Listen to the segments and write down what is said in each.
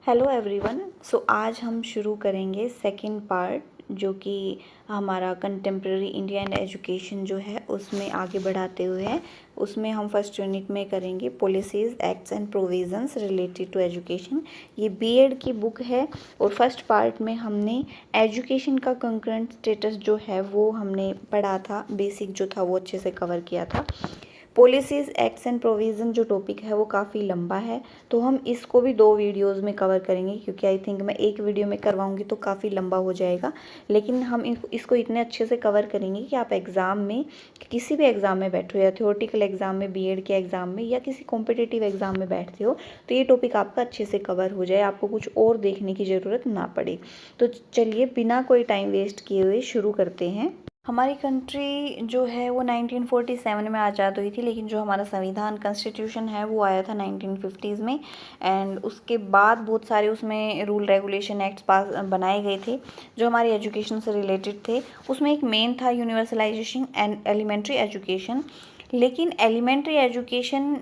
Hello everyone. आज हम शुरू करेंगे सेकंड पार्ट, जो कि हमारा कंटेम्प्रेरी इंडियन एजुकेशन जो है उसमें आगे बढ़ाते हुए है। उसमें हम फर्स्ट यूनिट में करेंगे policies, acts and provisions related to education. ये बीएड की बुक है और फर्स्ट पार्ट में हमने एजुकेशन का कंकरेंट स्टेटस जो है वो हमने पढ़ा था, बेसिक जो था वो अच्छे से कवर किया था। पॉलिसीज़, एक्ट्स एंड प्रोविज़न जो टॉपिक है वो काफ़ी लंबा है, तो हम इसको भी 2 वीडियोस में कवर करेंगे, क्योंकि आई थिंक मैं एक वीडियो में करवाऊंगी तो काफ़ी लंबा हो जाएगा। लेकिन हम इसको इतने अच्छे से कवर करेंगे कि आप एग्ज़ाम में, किसी भी एग्ज़ाम में बैठो, या थ्योरेटिकल एग्ज़ाम में, बीएड के एग्ज़ाम में, या किसी कॉम्पिटिटिव एग्ज़ाम में बैठते हो, तो ये टॉपिक आपका अच्छे से कवर हो जाए, आपको कुछ और देखने की ज़रूरत ना पड़े। तो चलिए बिना कोई टाइम वेस्ट किए हुए शुरू करते हैं। हमारी कंट्री जो है वो 1947 में आज़ाद हुई थी, लेकिन जो हमारा संविधान कॉन्स्टिट्यूशन है वो आया था 1950s में। एंड उसके बाद बहुत सारे उसमें रूल रेगुलेशन एक्ट्स पास बनाए गए थे जो हमारी एजुकेशन से रिलेटेड थे। उसमें एक मेन था यूनिवर्सलाइजेशन एंड एलिमेंट्री एजुकेशन। लेकिन एलिमेंट्री एजुकेशन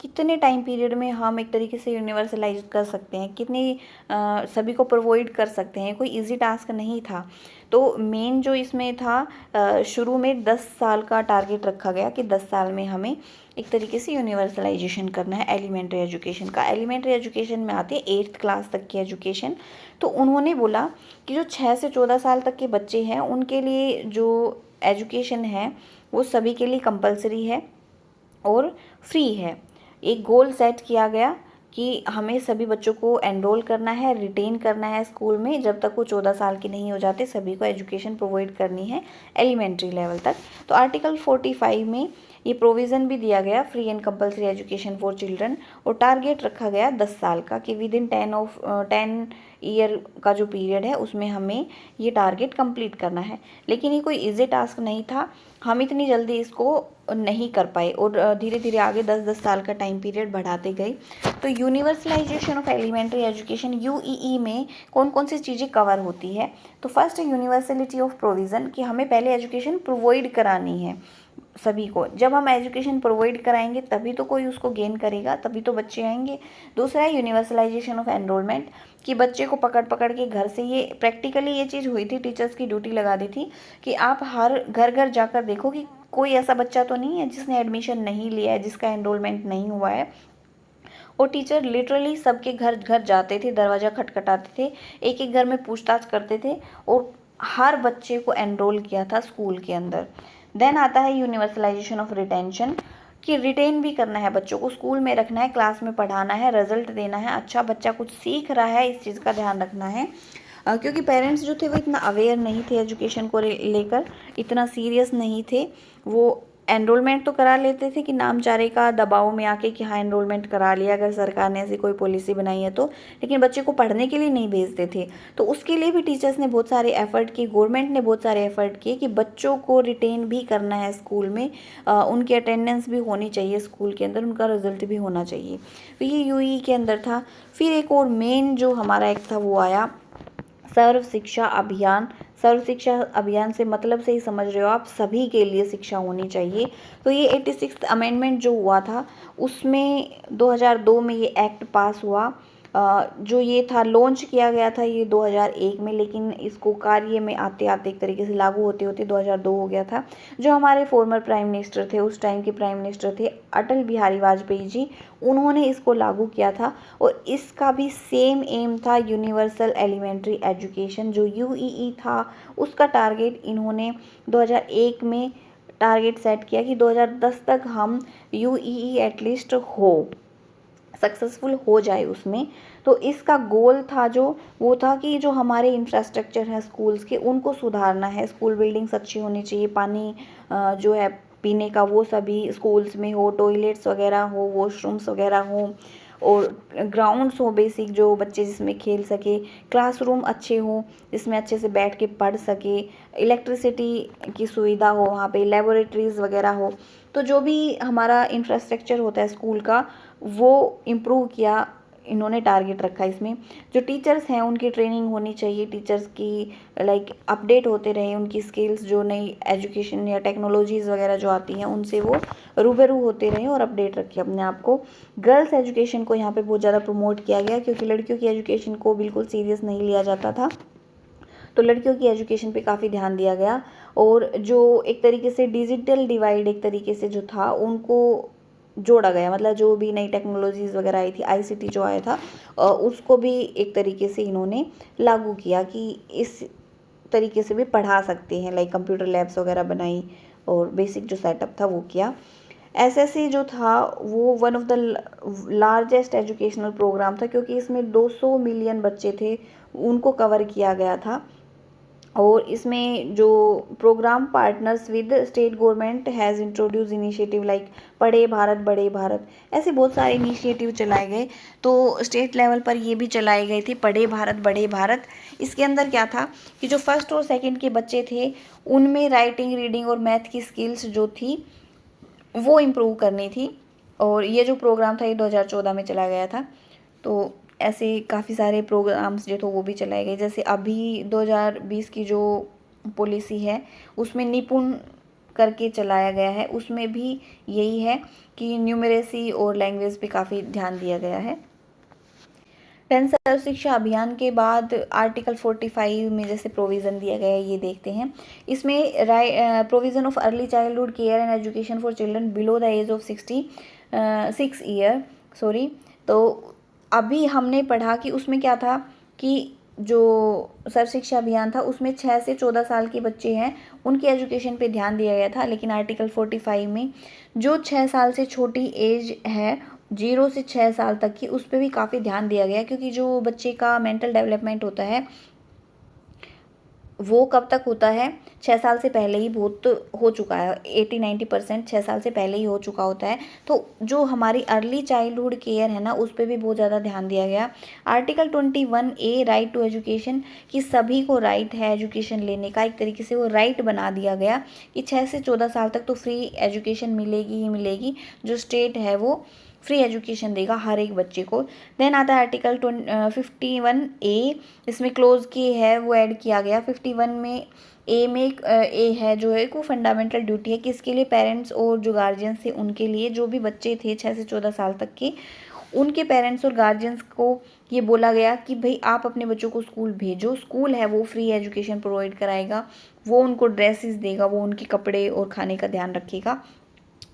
कितने टाइम पीरियड में हम एक तरीके से यूनिवर्सलाइज कर सकते हैं, कितनी सभी को प्रोवाइड कर सकते हैं, कोई इजी टास्क नहीं था। तो मेन जो इसमें था, शुरू में 10 साल का टारगेट रखा गया कि 10 साल में हमें एक तरीके से यूनिवर्सलाइजेशन करना है एलिमेंट्री एजुकेशन का। एलिमेंट्री एजुकेशन में आती है 8th क्लास तक की एजुकेशन। तो उन्होंने बोला कि जो 6 से 14 साल तक के बच्चे हैं उनके लिए जो एजुकेशन है वो सभी के लिए कंपलसरी है और फ्री है। एक गोल सेट किया गया कि हमें सभी बच्चों को एनरोल करना है, रिटेन करना है स्कूल में, जब तक वो 14 साल के नहीं हो जाते सभी को एजुकेशन प्रोवाइड करनी है एलिमेंट्री लेवल तक। तो आर्टिकल 45 में ये प्रोविज़न भी दिया गया, free and compulsory education for children, और टारगेट रखा गया 10 साल का कि विद इन 10 ईयर का जो पीरियड है उसमें हमें ये टारगेट कंप्लीट करना है। लेकिन ये कोई इजी टास्क नहीं था, हम इतनी जल्दी इसको नहीं कर पाए और धीरे धीरे आगे 10-10 साल का टाइम पीरियड बढ़ाते गए। तो यूनिवर्सलाइजेशन ऑफ एलिमेंट्री एजुकेशन यूईई में कौन कौन सी चीज़ें कवर होती है। तो फर्स्ट है यूनिवर्सलिटी ऑफ प्रोविज़न, कि हमें पहले एजुकेशन प्रोवाइड करानी है सभी को। जब हम एजुकेशन प्रोवाइड कराएंगे तभी तो कोई उसको गेन करेगा, तभी तो बच्चे आएंगे। दूसरा है यूनिवर्सलाइजेशन ऑफ एनरोलमेंट, कि बच्चे को पकड़ पकड़ के घर से, ये प्रैक्टिकली ये चीज़ हुई थी, टीचर्स की ड्यूटी लगा दी थी कि आप हर घर घर जाकर देखो कि कोई ऐसा बच्चा तो नहीं है जिसने एडमिशन नहीं लिया है, जिसका एनरोलमेंट नहीं हुआ है। और टीचर लिटरली सबके घर घर जाते थे, दरवाज़ा खटखटाते थे, एक एक घर में पूछताछ करते थे और हर बच्चे को एनरोल किया था स्कूल के अंदर। देन आता है यूनिवर्सलाइजेशन ऑफ रिटेंशन, कि रिटेन भी करना है बच्चों को, स्कूल में रखना है, क्लास में पढ़ाना है, रिजल्ट देना है, अच्छा बच्चा कुछ सीख रहा है, इस चीज़ का ध्यान रखना है। क्योंकि पेरेंट्स जो थे वो इतना अवेयर नहीं थे एजुकेशन को लेकर, इतना सीरियस नहीं थे। वो एनरोलमेंट तो करा लेते थे कि नामचारे का दबाव में आके कि हाँ एनरोलमेंट करा लिया अगर सरकार ने ऐसी कोई पॉलिसी बनाई है तो, लेकिन बच्चे को पढ़ने के लिए नहीं भेजते थे। तो उसके लिए भी टीचर्स ने बहुत सारे एफर्ट किए, गवर्नमेंट ने बहुत सारे एफर्ट किए कि बच्चों को रिटेन भी करना है स्कूल में, उनकी अटेंडेंस भी होनी चाहिए स्कूल के अंदर, उनका रिजल्ट भी होना चाहिए। तो ये यूई के अंदर था। फिर एक और मेन जो हमारा एक्ट था वो आया सर्व शिक्षा अभियान। सर्व शिक्षा अभियान से मतलब से ही समझ रहे हो आप, सभी के लिए शिक्षा होनी चाहिए। तो ये 86th अमेंडमेंट जो हुआ था उसमें 2002 में ये एक्ट पास हुआ। जो ये था लॉन्च किया गया था ये 2001 में, लेकिन इसको कार्य में आते आते एक तरीके से लागू होते होते 2002 हो गया था। जो हमारे फॉर्मर प्राइम मिनिस्टर थे, उस टाइम के प्राइम मिनिस्टर थे अटल बिहारी वाजपेयी जी, उन्होंने इसको लागू किया था। और इसका भी सेम एम था यूनिवर्सल एलिमेंट्री एजुकेशन, जो यूईई था उसका टारगेट इन्होंने 2001 में टारगेट सेट किया कि 2010 तक हम यूईई एटलीस्ट सक्सेसफुल हो जाए उसमें। तो इसका गोल था जो वो था कि जो हमारे इंफ्रास्ट्रक्चर हैं स्कूल्स के उनको सुधारना है, स्कूल बिल्डिंग्स अच्छी होनी चाहिए, पानी जो है पीने का वो सभी स्कूल्स में हो, टॉयलेट्स वगैरह हो, वॉशरूम्स वगैरह हो, और ग्राउंड्स हो बेसिक जो बच्चे जिसमें खेल सके, क्लासरूम अच्छे हों जिसमें अच्छे से बैठ के पढ़ सके, इलेक्ट्रिसिटी की सुविधा हो वहाँ पे, लेबोरेटरीज़ वगैरह हो। तो जो भी हमारा इंफ्रास्ट्रक्चर होता है स्कूल का वो इम्प्रूव किया इन्होंने टारगेट रखा है इसमें। जो टीचर्स हैं उनकी ट्रेनिंग होनी चाहिए, टीचर्स की लाइक अपडेट होते रहे, उनकी स्किल्स जो नई एजुकेशन या टेक्नोलॉजीज़ वगैरह जो आती हैं उनसे वो रूबरू होते रहें और अपडेट रखें अपने आप को। गर्ल्स एजुकेशन को यहाँ पे बहुत ज़्यादा प्रमोट किया गया क्योंकि लड़कियों की एजुकेशन को बिल्कुल सीरियस नहीं लिया जाता था, तो लड़कियों की एजुकेशन पे काफ़ी ध्यान दिया गया। और जो एक तरीके से डिजिटल डिवाइड एक तरीके से जो था उनको जोड़ा गया, मतलब जो भी नई टेक्नोलॉजीज़ वगैरह आई थी, आईसीटी जो आया था उसको भी एक तरीके से इन्होंने लागू किया कि इस तरीके से भी पढ़ा सकते हैं, लाइक कंप्यूटर लैब्स वगैरह बनाई और बेसिक जो सेटअप था वो किया। एसएससी जो था वो one of the largest educational programme था क्योंकि इसमें 200 मिलियन बच्चे थे, उनको कवर किया गया था। और इसमें जो programme partners with state government has introduce initiative like Padhe Bharat बड़े भारत, ऐसे बहुत सारे इनिशिएटिव चलाए गए। तो स्टेट लेवल पर ये भी चलाए गए थे पढ़े भारत बड़े भारत। इसके अंदर क्या था कि जो फर्स्ट और सेकंड के बच्चे थे उनमें राइटिंग रीडिंग और मैथ की स्किल्स जो थी वो इम्प्रूव करनी थी। और ये जो प्रोग्राम था ये 2014 में चलाया गया था। तो ऐसे काफ़ी सारे प्रोग्राम्स जो थे वो भी चलाए गए, जैसे अभी 2020 की जो पॉलिसी है उसमें निपुण करके चलाया गया है, उसमें भी यही है कि न्यूमरेसी और लैंग्वेज पे काफ़ी ध्यान दिया गया है। 10 सर्व शिक्षा अभियान के बाद आर्टिकल 45 में जैसे प्रोविज़न दिया गया है ये देखते हैं। इसमें provision of early childhood care and education for children below the age of 6 year तो अभी हमने पढ़ा कि उसमें क्या था कि जो सर्व शिक्षा अभियान था उसमें 6 से 14 साल के बच्चे हैं उनकी एजुकेशन पे ध्यान दिया गया था, लेकिन आर्टिकल 45 में जो 6 साल से छोटी एज है 0 से 6 साल तक की उस पर भी काफ़ी ध्यान दिया गया, क्योंकि जो बच्चे का मेंटल डेवलपमेंट होता है वो कब तक होता है, 6 साल से पहले ही बहुत हो चुका है, 80-90% 6 साल से पहले ही हो चुका होता है। तो जो हमारी अर्ली चाइल्डहुड केयर है ना उस पर भी बहुत ज़्यादा ध्यान दिया गया। Article 21A right to education कि सभी को राइट है एजुकेशन लेने का, एक तरीके से वो राइट बना दिया गया कि 6 से 14 साल तक तो फ्री एजुकेशन मिलेगी ही मिलेगी, जो स्टेट है वो फ्री एजुकेशन देगा हर एक बच्चे को। देन आता है आर्टिकल 51A, इसमें क्लोज की है वो ऐड किया गया। 51 में ए में ए है जो है वो फंडामेंटल ड्यूटी है कि इसके लिए पेरेंट्स और जो गार्जियंस थे उनके लिए, जो भी बच्चे थे 6 से 14 साल तक के, उनके पेरेंट्स और गार्जियंस को ये बोला गया कि भाई आप अपने बच्चों को स्कूल भेजो, स्कूल है वो फ्री एजुकेशन प्रोवाइड कराएगा, वो उनको ड्रेसेस देगा, वो उनके कपड़े और खाने का ध्यान रखेगा।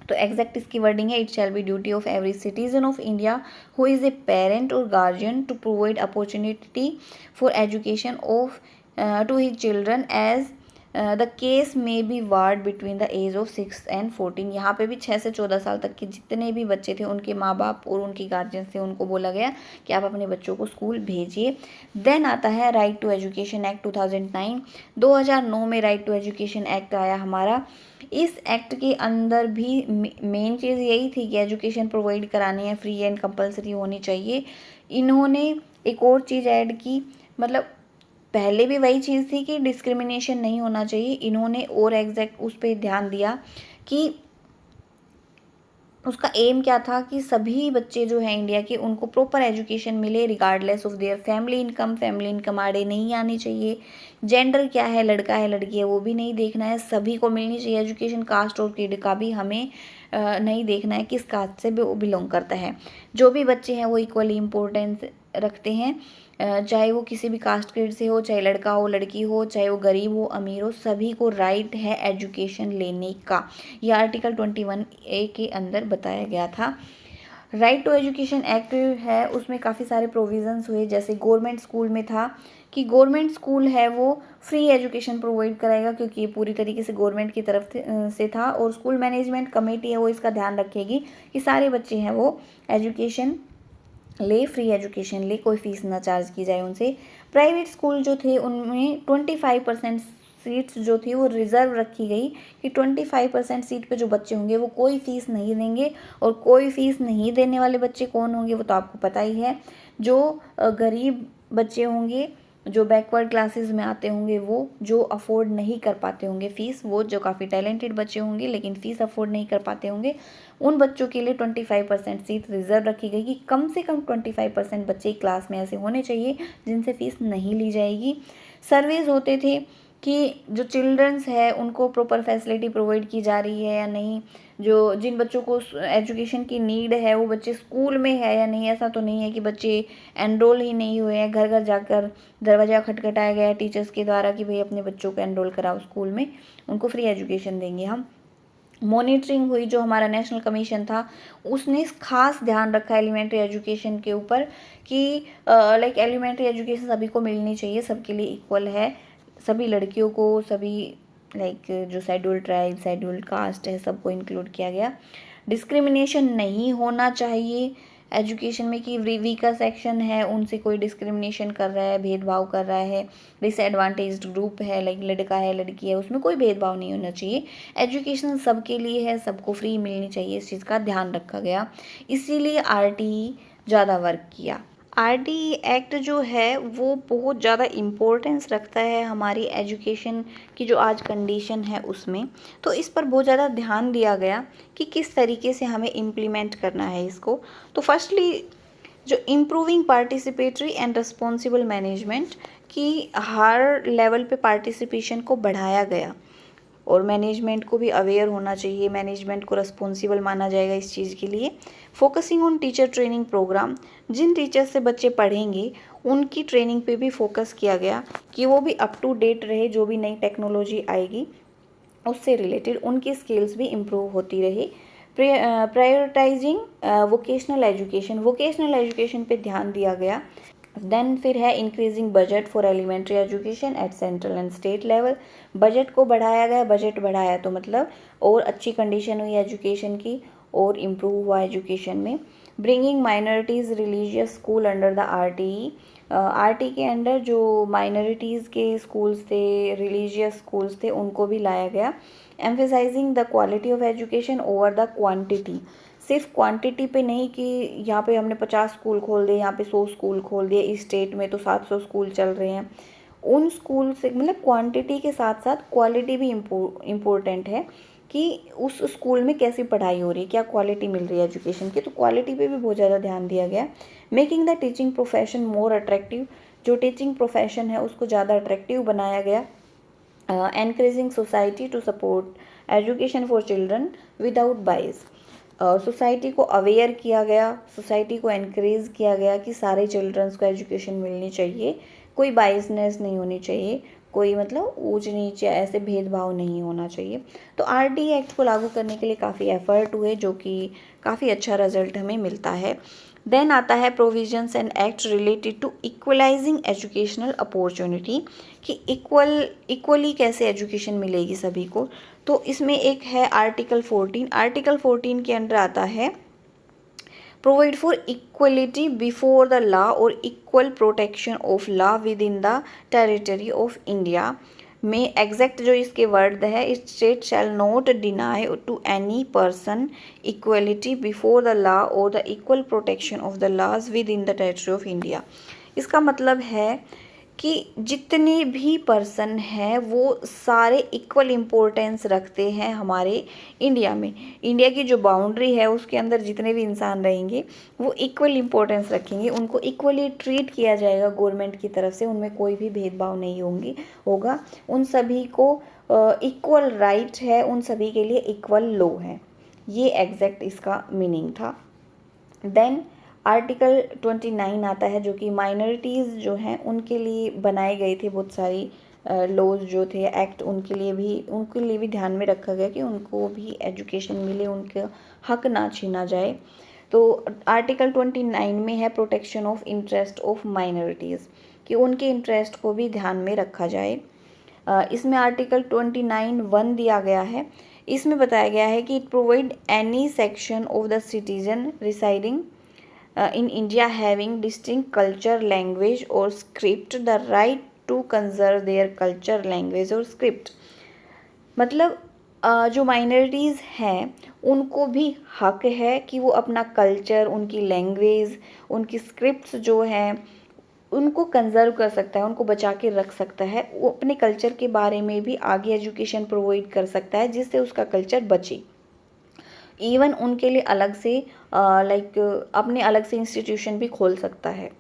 तो एग्जैक्ट इसकी वर्डिंग है, it shall be duty of every citizen of India who is a parent और guardian to provide opportunity for education of to his children as the case में be ward between the age of 6 and 14। यहाँ पे भी 6 से 14 साल तक के जितने भी बच्चे थे उनके माँ बाप और उनके गार्जियन से उनको बोला गया कि आप अपने बच्चों को स्कूल भेजिए। देन आता है राइट टू एजुकेशन एक्ट 2009। 2009 में राइट टू एजुकेशन एक्ट आया हमारा। इस एक्ट के अंदर भी मेन चीज़ यही थी कि एजुकेशन प्रोवाइड करानी है, फ्री एंड कंपलसरी होनी चाहिए। इन्होंने एक और चीज़ ऐड की, मतलब पहले भी वही चीज़ थी कि डिस्क्रिमिनेशन नहीं होना चाहिए, इन्होंने और एग्जैक्ट उस पर ध्यान दिया कि उसका एम क्या था कि सभी बच्चे जो हैं इंडिया के उनको प्रॉपर एजुकेशन मिले regardless of their family income आड़े नहीं आनी चाहिए। जेंडर क्या है, लड़का है लड़की है वो भी नहीं देखना है, सभी को मिलनी चाहिए एजुकेशन। कास्ट और क्रीड का भी हमें नहीं देखना है किस कास्ट से बिलोंग करता है। जो भी बच्चे हैं वो इक्वली इम्पोर्टेंस रखते हैं, चाहे वो किसी भी कास्ट क्रीड से हो, चाहे लड़का हो लड़की हो, चाहे वो गरीब हो अमीर हो, सभी को राइट है एजुकेशन लेने का। यह आर्टिकल 21A के अंदर बताया गया था। राइट टू एजुकेशन एक्ट है उसमें काफ़ी सारे प्रोविज़न्स हुए, जैसे गवर्नमेंट स्कूल में था कि गवर्नमेंट स्कूल है वो फ्री एजुकेशन प्रोवाइड कराएगा, क्योंकि ये पूरी तरीके से गवर्नमेंट की तरफ से था। और स्कूल मैनेजमेंट कमेटी है वो इसका ध्यान रखेगी कि सारे बच्चे हैं वो एजुकेशन ले, फ्री एजुकेशन ले, कोई फीस ना चार्ज की जाए उनसे। प्राइवेट स्कूल जो थे उनमें 25% सीट्स जो थी वो रिज़र्व रखी गई कि 25% सीट पे जो बच्चे होंगे वो कोई फ़ीस नहीं देंगे। और कोई फ़ीस नहीं देने वाले बच्चे कौन होंगे वो तो आपको पता ही है, जो गरीब बच्चे होंगे जो बैकवर्ड क्लासेस में आते होंगे, वो जो अफोर्ड नहीं कर पाते होंगे फ़ीस, वो जो काफ़ी टैलेंटेड बच्चे होंगे लेकिन फ़ीस अफोर्ड नहीं कर पाते होंगे, उन बच्चों के लिए 25% सीट रिज़र्व रखी गई कि कम से कम 25% बच्चे क्लास में ऐसे होने चाहिए जिनसे फ़ीस नहीं ली जाएगी। सर्वेज होते थे कि जो चिल्ड्रंस है उनको प्रॉपर फैसिलिटी प्रोवाइड की जा रही है या नहीं, जो जिन बच्चों को एजुकेशन की नीड है वो बच्चे स्कूल में है या नहीं। ऐसा तो नहीं है कि बच्चे एनरोल ही नहीं हुए हैं, घर घर जाकर दरवाज़ा खटखटाया गया टीचर्स के द्वारा कि भाई अपने बच्चों को एनरोल कराओ स्कूल में, उनको फ्री एजुकेशन देंगे हम। मॉनिटरिंग हुई, जो हमारा नेशनल कमीशन था उसने खास ध्यान रखा एलिमेंट्री एजुकेशन के ऊपर कि लाइक एलिमेंट्री एजुकेशन सभी को मिलनी चाहिए, सबके लिए इक्वल है, सभी लड़कियों को, सभी लाइक जो शेड्यूल्ड ट्राइब, शेड्यूल्ड कास्ट है, सबको इंक्लूड किया गया। डिस्क्रिमिनेशन नहीं होना चाहिए एजुकेशन में कि वीकर सेक्शन है उनसे कोई डिस्क्रिमिनेशन कर रहा है, भेदभाव कर रहा है, डिसएडवांटेज्ड ग्रुप है लाइक लड़का है लड़की है, उसमें कोई भेदभाव नहीं होना चाहिए। एजुकेशन सबके लिए है, सबको फ्री मिलनी चाहिए, इस चीज़ का ध्यान रखा गया। इसीलिए आरटीई ज़्यादा वर्क किया। आरटीई एक्ट जो है वो बहुत ज़्यादा इम्पोर्टेंस रखता है हमारी एजुकेशन की जो आज कंडीशन है उसमें, तो इस पर बहुत ज़्यादा ध्यान दिया गया कि किस तरीके से हमें इम्प्लीमेंट करना है इसको। तो फर्स्टली जो improving participatory and responsible management की हर लेवल पे पार्टिसिपेशन को बढ़ाया गया और मैनेजमेंट को भी अवेयर होना चाहिए, मैनेजमेंट को रिस्पॉन्सिबल माना जाएगा इस चीज़ के लिए। Focusing on teacher training programme, जिन टीचर्स से बच्चे पढ़ेंगे उनकी ट्रेनिंग पे भी फोकस किया गया कि वो भी अप टू डेट रहे, जो भी नई टेक्नोलॉजी आएगी उससे रिलेटेड उनकी स्किल्स भी इम्प्रूव होती रही। Prioritising vocational education, vocational education पे ध्यान दिया गया। देन फिर है increasing budget for elementary education at central and state level, budget को बढ़ाया गया। बजट बढ़ाया तो मतलब और अच्छी कंडीशन हुई एजुकेशन की और इम्प्रूव हुआ एजुकेशन में। Bringing minorities religious school under the RTE, RT के अंडर जो माइनॉरिटीज़ के स्कूल्स थे, रिलीजियस स्कूल्स थे, उनको भी लाया गया। Emphasizing the quality of education over the quantity, सिर्फ क्वांटिटी पे नहीं कि यहाँ पे हमने 50 स्कूल खोल दिए, यहाँ पे 100 स्कूल खोल दिए, इस स्टेट में तो 700 स्कूल चल रहे हैं, उन स्कूल से मतलब क्वांटिटी के साथ साथ क्वालिटी भी इम्पोर्टेंट है कि उस स्कूल में कैसी पढ़ाई हो रही है, क्या क्वालिटी मिल रही है एजुकेशन की, तो क्वालिटी पे भी बहुत ज़्यादा ध्यान दिया गया। Making the teaching profession more attractive, जो टीचिंग प्रोफेशन है उसको ज़्यादा अट्रैक्टिव बनाया गया। Encouraging society to support education for children without bias, society को अवेयर किया गया, सोसाइटी को एनकरेज किया गया कि सारे चिल्ड्रंस को एजुकेशन मिलनी चाहिए, कोई बाइसनेस नहीं होनी चाहिए, कोई मतलब ऊंच नीचे ऐसे भेदभाव नहीं होना चाहिए। तो आरटीई एक्ट को लागू करने के लिए काफ़ी एफर्ट हुए, जो कि काफ़ी अच्छा रिजल्ट हमें मिलता है। देन आता है provisions and act related to equalising educational opportunity, कि इक्वली कैसे एजुकेशन मिलेगी सभी को। तो इसमें एक है आर्टिकल 14, आर्टिकल 14 के अंडर आता है provide for equality before the law और equal protection of law within the territory of India. में एग्जैक्ट जो इसके वर्ड है, it state shall not deny to any person equality before the law और the equal protection of the laws within the territory of India. इसका मतलब है कि जितने भी पर्सन हैं वो सारे इक्वल इम्पोर्टेंस रखते हैं हमारे इंडिया में। इंडिया की जो बाउंड्री है उसके अंदर जितने भी इंसान रहेंगे वो इक्वल इम्पोर्टेंस रखेंगे, उनको इक्वली ट्रीट किया जाएगा गवर्नमेंट की तरफ से, उनमें कोई भी भेदभाव नहीं होगा, उन सभी को इक्वल राइट है, उन सभी के लिए इक्वल लॉ है। ये एग्जैक्ट इसका मीनिंग था। देन आर्टिकल 29 आता है, जो कि माइनॉरिटीज़ जो हैं उनके लिए बनाए गए थे बहुत सारी लॉज जो थे, एक्ट, उनके लिए भी ध्यान में रखा गया कि उनको भी एजुकेशन मिले, उनका हक ना छीना जाए। तो आर्टिकल 29 में है protection of interest of minorities, कि उनके इंटरेस्ट को भी ध्यान में रखा जाए। इसमें आर्टिकल 29(1) दिया गया है, इसमें बताया गया है कि it provide any section of the citizen residing in India having distinct culture, language or script the right to conserve their culture, language और script। मतलब जो माइनॉरिटीज़ हैं उनको भी हक है कि वो अपना कल्चर, उनकी लैंग्वेज, उनकी स्क्रिप्ट्स जो हैं उनको कंजर्व कर सकता है, उनको बचा के रख सकता है, वो अपने कल्चर के बारे में भी आगे एजुकेशन प्रोवाइड कर सकता है जिससे उसका कल्चर बचे। इवन उनके लिए अलग से अपने अलग से इंस्टीट्यूशन भी खोल सकता है,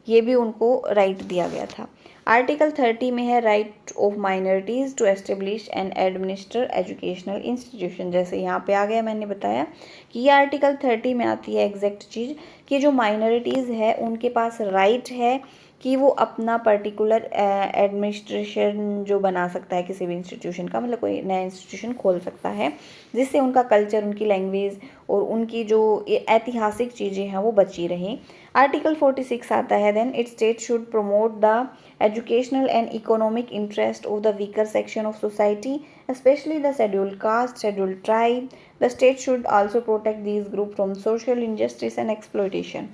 ये भी उनको राइट दिया गया था। आर्टिकल 30 में है right of minorities to establish and administer educational institution. जैसे यहाँ पे आ गया, मैंने बताया कि ये आर्टिकल 30 में आती है एग्जैक्ट चीज़ कि जो माइनॉरिटीज़ है उनके पास राइट है कि वो अपना पर्टिकुलर एडमिनिस्ट्रेशन जो बना सकता है किसी भी इंस्टीट्यूशन का, मतलब कोई नया इंस्टीट्यूशन खोल सकता है जिससे उनका कल्चर, उनकी लैंग्वेज और उनकी जो ऐतिहासिक चीज़ें हैं वो बची रहें। आर्टिकल 46 आता है, then it state should promote the educational and economic interest of the weaker section of society, especially the scheduled caste, scheduled tribe. The state should also protect these groups from social injustice and exploitation.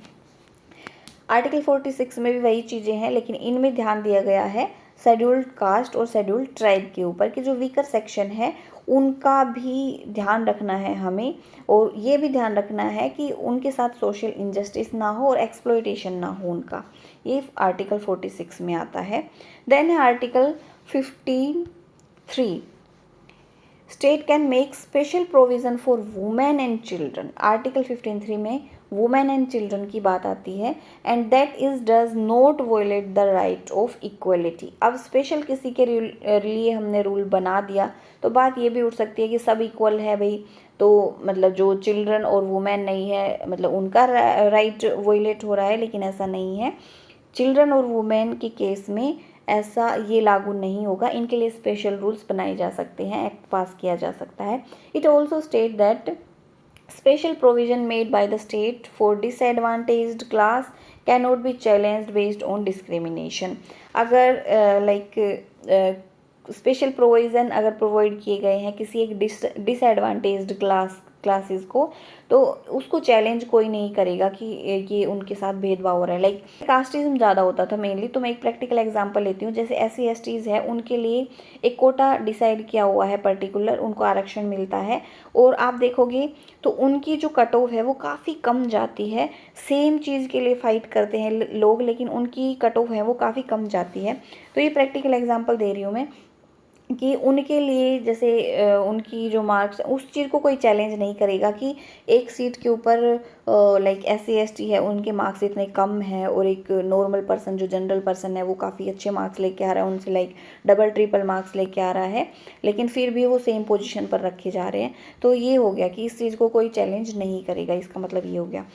Article 46 में भी वही चीज़ें हैं, लेकिन इनमें ध्यान दिया गया है शेड्यूल्ड कास्ट और शेड्यूल्ड ट्राइब के ऊपर कि जो वीकर सेक्शन है उनका भी ध्यान रखना है हमें, और ये भी ध्यान रखना है कि उनके साथ सोशल इंजस्टिस ना हो और एक्सप्लॉयटेशन ना हो उनका। ये आर्टिकल 46 में आता है। देन है article 53, state can make special provision for women and children. Article 53 में वुमेन एंड चिल्ड्रन की बात आती है, and that is does not violate the right of equality. अब स्पेशल किसी के लिए हमने रूल बना दिया तो बात ये भी उठ सकती है कि सब इक्वल है भाई, तो मतलब जो चिल्ड्रन और वुमेन नहीं है मतलब उनका राइट वोलेट हो रहा है, लेकिन ऐसा नहीं है। चिल्ड्रन और वुमेन के केस में ऐसा ये लागू नहीं होगा, इनके लिए स्पेशल रूल्स बनाए जा सकते हैं, एक्ट पास किया जा सकता है। It also state that special provision made by the state for disadvantaged class cannot be challenged based on discrimination। अगर स्पेशल प्रोविज़न अगर प्रोवाइड किए गए हैं किसी एक डिसएडवांटेज्ड क्लासेस को, तो उसको चैलेंज कोई नहीं करेगा कि ये उनके साथ भेदभाव हो रहा है। लाइक कास्टिज्म ज़्यादा होता था मेनली, तो मैं एक प्रैक्टिकल एग्जांपल लेती हूँ। जैसे SC/STs है, उनके लिए एक कोटा डिसाइड किया हुआ है पर्टिकुलर, उनको आरक्षण मिलता है, और आप देखोगे तो उनकी जो कट ऑफ है वो काफ़ी कम जाती है। सेम चीज़ के लिए फाइट करते हैं लोग, लेकिन उनकी कट ऑफ है वो काफ़ी कम जाती है। तो ये प्रैक्टिकल एग्जाम्पल दे रही हूँ मैं कि उनके लिए जैसे उनकी जो मार्क्स, उस चीज़ को कोई चैलेंज नहीं करेगा कि एक सीट के ऊपर SC/ST है उनके मार्क्स इतने कम है, और एक नॉर्मल पर्सन जो जनरल पर्सन है वो काफ़ी अच्छे मार्क्स लेके आ रहा है, उनसे डबल ट्रिपल मार्क्स लेके आ रहा है, लेकिन फिर भी वो सेम पोजीशन पर रखे जा रहे हैं। तो ये हो गया कि इस चीज़ को कोई चैलेंज नहीं करेगा, इसका मतलब ये हो गया।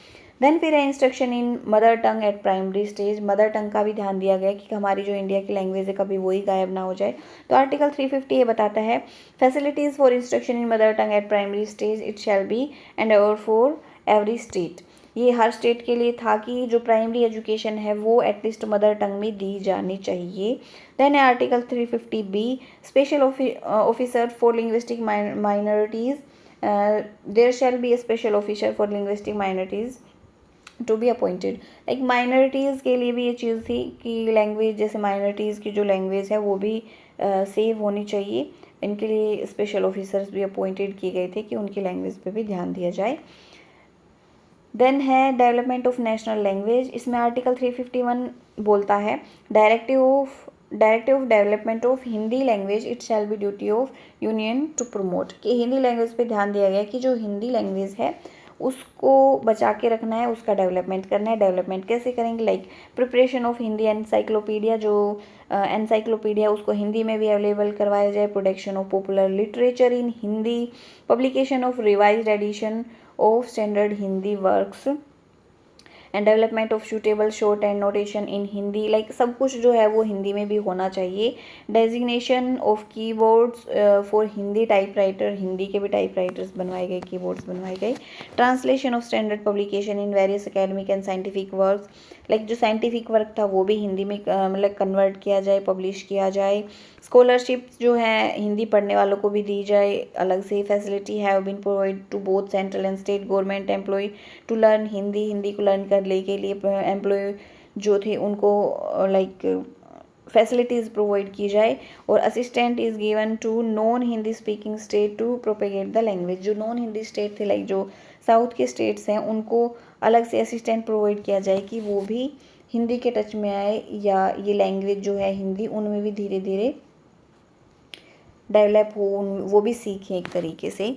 देन फिर है इंस्ट्रक्शन इन mother tongue eight primary stage. Mother tongue का भी ध्यान दिया गया कि हमारी जो इंडिया की लैंग्वेज है कभी वही गायब ना हो जाए। तो आर्टिकल 350 ये बताता है, facilities for instruction in mother tongue eight primary stage it shall B and our for every state. ये हर स्टेट के लिए था कि जो प्राइमरी एजुकेशन है वो एटलीस्ट मदर टंग में दी जानी चाहिए। देन है article 350B, special officer for linguistic minorities, there shall be a special officer for linguistic minorities to be appointed. Like minorities के लिए भी ये चीज़ थी कि लैंग्वेज, जैसे माइनॉरिटीज़ की जो लैंग्वेज है वो भी सेव होनी चाहिए। इनके लिए स्पेशल ऑफिसर्स भी अपॉइंटेड किए गए थे कि उनकी लैंग्वेज पे भी ध्यान दिया जाए। देन है डेवलपमेंट ऑफ नेशनल लैंग्वेज। इसमें आर्टिकल 351 बोलता है, directive of development of Hindi language it shall be duty of union to promote. कि हिंदी लैंग्वेज पे ध्यान दिया गया कि जो हिंदी लैंग्वेज है उसको बचा के रखना है, उसका डेवलपमेंट करना है। डेवलपमेंट कैसे करेंगे? Like preparation of Hindi encyclopedia, जो एनसाइक्लोपीडिया उसको हिंदी में भी अवेलेबल करवाया जाए। Production of popular literature in Hindi, publication of revised edition of standard Hindi works, and development of suitable short and notation in Hindi. Like सब कुछ जो है वो हिंदी में भी होना चाहिए। Designation of keyboards for Hindi typewriter, Hindi के भी टाइपराइटर्स बनवाए गए, कीबोर्ड्स बनवाए गए। Translation of standard publication in various academic and scientific works, like जो साइंटिफिक वर्क था वो भी हिंदी में मतलब कन्वर्ट किया जाए, पब्लिश किया जाए। स्कॉलरशिप जो है हिंदी पढ़ने वालों को भी दी जाए अलग से। Facility have been provide to both central and state government employ to learn Hindi, Hindi को लर्न करने के लिए एम्प्लॉय जो थे उनको लाइक फैसिलिटीज़ प्रोवाइड की जाए। और assistant is given to non Hindi speaking state to propagate the language. जो नॉन हिंदी स्टेट थे, लाइक जो साउथ के स्टेट्स हैं, उनको अलग से असिस्टेंट प्रोवाइड किया जाए कि वो भी हिंदी के टच में आए या ये लैंग्वेज जो है हिंदी उनमें भी धीरे धीरे डेवलप हो, वो भी सीखें एक तरीके से।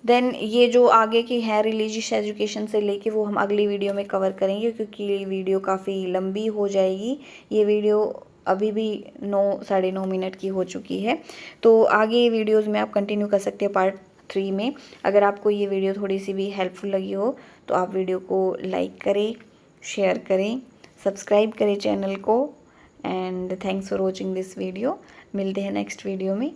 देन ये जो आगे की है रिलीजियस एजुकेशन से लेके वो हम अगली वीडियो में कवर करेंगे, क्योंकि ये वीडियो काफ़ी लंबी हो जाएगी। ये वीडियो अभी भी 9 मिनट की हो चुकी है, तो आगे वीडियोस में आप कंटिन्यू कर सकते हैं पार्ट 3 में। अगर आपको ये वीडियो थोड़ी सी भी हेल्पफुल लगी हो तो आप वीडियो को लाइक करें, शेयर करें, सब्सक्राइब करें चैनल को। And thanks for watching this video. मिलते हैं नेक्स्ट वीडियो में।